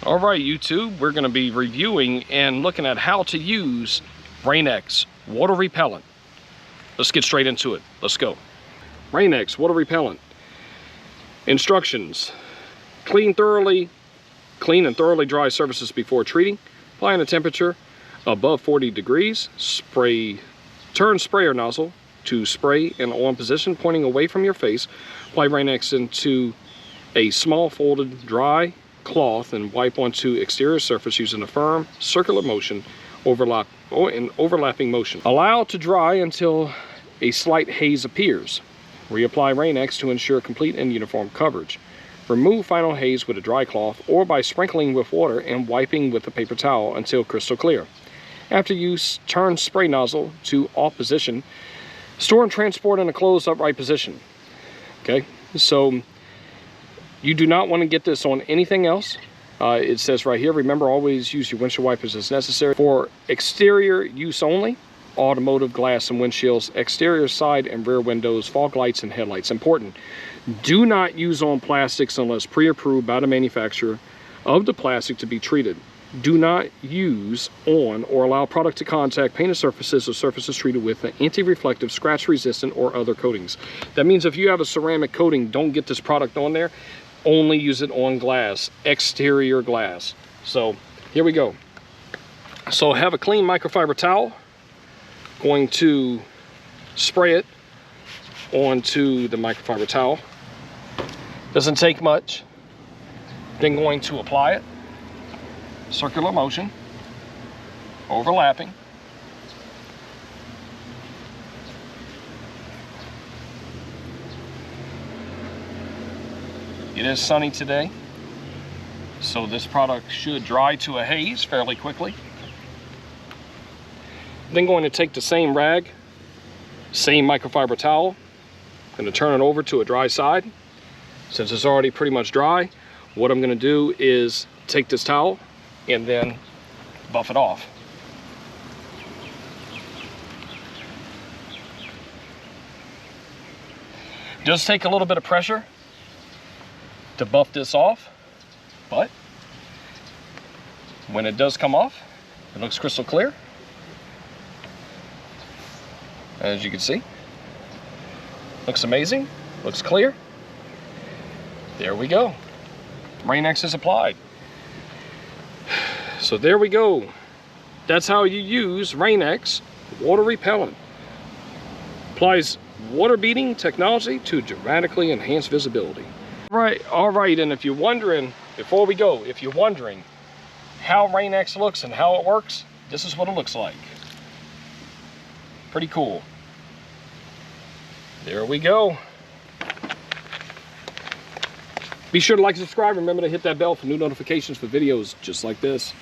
All right, YouTube, we're going to be reviewing and looking at how to use Rain-X Water Repellent. Let's get straight into it. Let's go. Rain-X Water Repellent. Instructions. Clean and thoroughly dry surfaces before treating. Apply in a temperature above 40 degrees. Turn sprayer nozzle to spray in on position, pointing away from your face. Apply Rain-X into a small folded dry cloth and wipe onto exterior surface using a firm circular motion overlapping motion. Allow to dry until a slight haze appears. Reapply Rain-X to ensure complete and uniform coverage. Remove final haze with a dry cloth or by sprinkling with water and wiping with a paper towel until crystal clear. After use, turn spray nozzle to off position. Store and transport in a closed upright position. Okay, so you do not want to get this on anything else. It says right here, remember, always use your windshield wipers as necessary. For exterior use only, automotive glass and windshields, exterior side and rear windows, fog lights and headlights. Important, do not use on plastics unless pre-approved by the manufacturer of the plastic to be treated. Do not use on or allow product to contact painted surfaces or surfaces treated with an anti-reflective, scratch resistant or other coatings. That means if you have a ceramic coating, don't get this product on there. Only use it on glass, exterior glass. So here we go. So have a clean microfiber towel. Going to spray it onto the microfiber towel. Doesn't take much. Then going to apply it. Circular motion, overlapping. It is sunny today, so this product should dry to a haze fairly quickly. Then going to take the same rag, same microfiber towel, going to turn it over to a dry side. Since it's already pretty much dry, what I'm going to do is take this towel and then buff it off. It does take a little bit of pressure to buff this off, but when it does come off, it looks crystal clear, as you can see. Looks amazing, looks clear. There we go. Rain-X is applied. So there we go. That's how you use Rain-X Water Repellent. Applies water beading technology to dramatically enhance visibility. All right, and if you're wondering, before we go, if you're wondering how Rain-X looks and how it works, this is what it looks like. Pretty cool. There we go. Be sure to like and subscribe. Remember to hit that bell for new notifications for videos just like this.